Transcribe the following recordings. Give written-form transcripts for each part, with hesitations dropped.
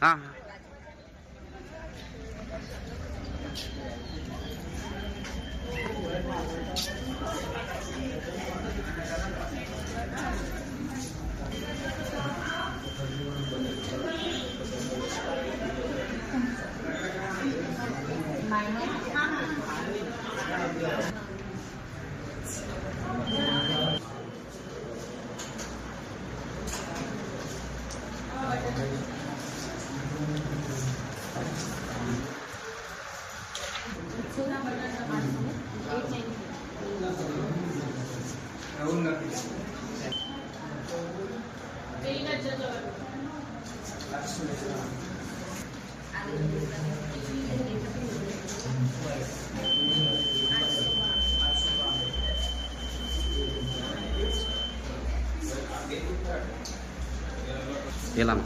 हाँ ये लाना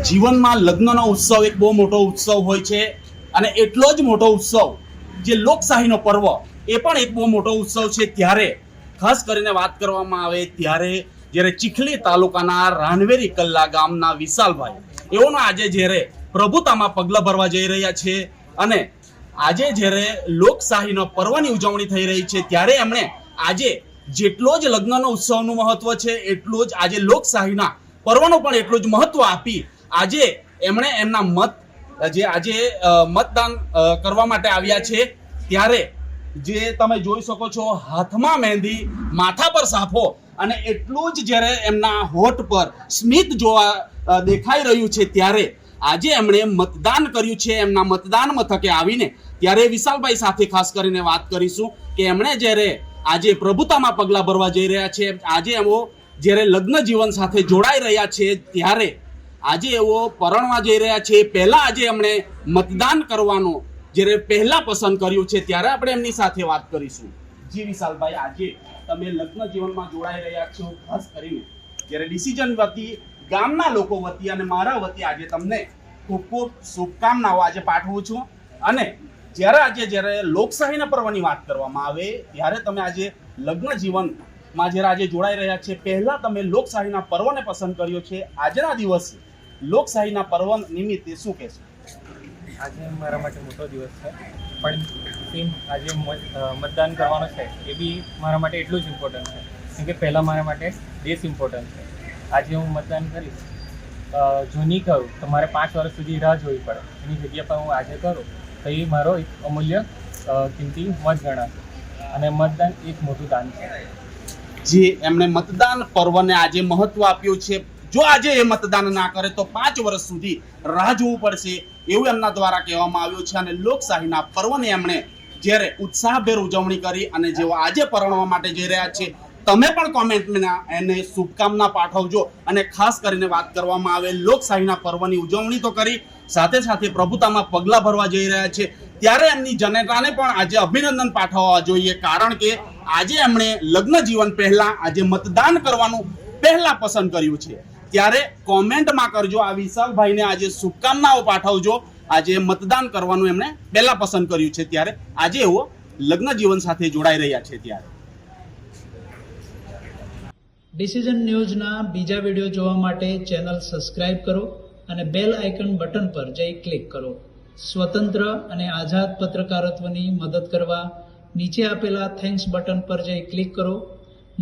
જીવનમાં લગ્નનો ઉત્સવ એક બહુ મોટો ઉત્સવ હોય છે અને એટલો જ મોટો ઉત્સવ જે લોકશાહીનો પર્વ એ પણ એક બહુ મોટો ઉત્સવ છે। ત્યારે ખાસ કરીને વાત કરવામાં આવે ત્યારે જ્યારે ચીખલી તાલુકાના રાનવેરી કલ્લા ગામના વિશાલભાઈ એઓનો આજે જ્યારે પ્રભુતામાં પગલાં ભરવા જઈ રહ્યા છે અને આજે જ્યારે લોકશાહીનો પર્વની ઉજવણી થઈ રહી છે ત્યારે એમણે આજે જેટલો જ લગ્નનો ઉત્સવનું મહત્વ છે એટલું જ આજે લોકશાહીના પર્વનું પણ એટલું જ મહત્વ આપી આજે એમણે એમના મત જે આજે મતદાન કરવા માટે આવ્યા છે। ત્યારે જે તમે જોઈ શકો છો હાથમાં મહેંદી, માથા પર સાફો અને એટલું જ જ્યારે એમના હોઠ પર સ્મિત જોવા દેખાઈ રહ્યું છે ત્યારે આજે એમણે મતદાન કર્યું છે। એમના મતદાન મથકે આવીને ત્યારે વિશાલભાઈ સાથે ખાસ કરીને વાત કરીશું કે એમણે જ્યારે આજે પ્રભુતામાં પગલાં ભરવા જઈ રહ્યા છે, આજે એઓ જ્યારે લગ્ન જીવન સાથે જોડાઈ રહ્યા છે ત્યારે આજે એઓ પરણવા જઈ રહ્યા છે। પહેલા આજે એમણે મતદાન કરવાનું જ્યારે પહેલા પસંદ કર્યું છે ત્યારે આપણે એમની સાથે વાત કરીશું। જી વિશાલભાઈ, આજે તમે લગ્ન જીવનમાં જોડાઈ રહ્યા છો, ખાસ કરીને જ્યારે ડિસિઝન વતી ગામના લોકો વતી અને મારા વતી આજે તમને ખૂબ ખૂબ શુભકામનાઓ આજે પાઠવું છું। અને જ્યારે લોકશાહીના પર્વની વાત કરવામાં આવે ત્યારે તમે આજે લગ્ન જીવનમાં જ્યારે આજે જોડાઈ રહ્યા છે, પહેલા તમે લોકશાહીના પર્વને પસંદ કર્યો છે, આજના દિવસે લોકશાહીના પર્વ નિમિત્તે શું કહેશો? આજે મારા માટે મોટો દિવસ છે, પણ સેમ આજે મતદાન કરવાનો છે એ બી મારા માટે એટલું જ ઇમ્પોર્ટન્ટ છે, કેમ કે પહેલાં મારા માટે દેશ ઇમ્પોર્ટન્ટ છે। આજે હું મતદાન કરીશ, જો નહીં કરું તો મારે 5 વર્ષ સુધી રાહ જોવી પડે, એની જગ્યા પર હું આજે કરું તો એ મારો એક અમૂલ્ય કિંમતી મત ગણાશે અને મતદાન એક મોટું દાન છે। જે એમણે મતદાન પર્વને આજે મહત્વ આપ્યું છે, જો આજે એ મતદાન ના કરે તો 5 વર્ષ સુધી રાહ જોવું પડશે એવું એમના દ્વારા કહેવામાં આવ્યું છે। અને લોકશાહીના પર્વને એમણે જ્યારે ઉત્સાહભેર ઉજવણી કરી અને જેઓ આજે પરણવા માટે જઈ રહ્યા છે, તમે પણ કોમેન્ટમાં એને શુભકામના પાઠવજો। અને ખાસ કરીને વાત કરવામાં આવે લોકશાહીના પર્વની ઉજવણી તો કરી, સાથે સાથે પ્રભુતામાં પગલાં ભરવા જઈ રહ્યા છે ત્યારે એમની જનતાને પણ આજે અભિનંદન પાઠવવા જોઈએ, કારણ કે આજે એમણે લગ્ન જીવન પહેલા આજે મતદાન કરવાનું પહેલા પસંદ કર્યું છે। ત્યારે કોમેન્ટમાં કરજો, આ વિશાલભાઈને આજે શુભકામનાઓ પાઠવજો। આજે મતદાન કરવાનું એમણે પહેલા પસંદ કર્યું છે ત્યારે આજે એઓ લગ્ન જીવન સાથે જોડાઈ રહ્યા છે। ત્યારે ડિસિઝન ન્યૂઝના બીજા વિડીયો જોવા માટે ચેનલ સબસ્ક્રાઇબ કરો અને બેલ આઇકન બટન પર જઈ ક્લિક કરો। સ્વતંત્ર અને આઝાદ પત્રકારત્વની મદદ કરવા નીચે આપેલા થેન્ક્સ બટન પર જઈ ક્લિક કરો।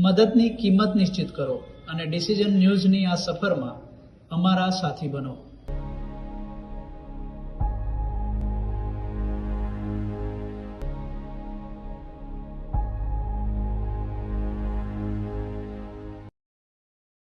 મદદની કિંમત નિશ્ચિત કરો અને ડિસિઝન ન્યૂઝની આ સફરમાં અમારા સાથી બનો।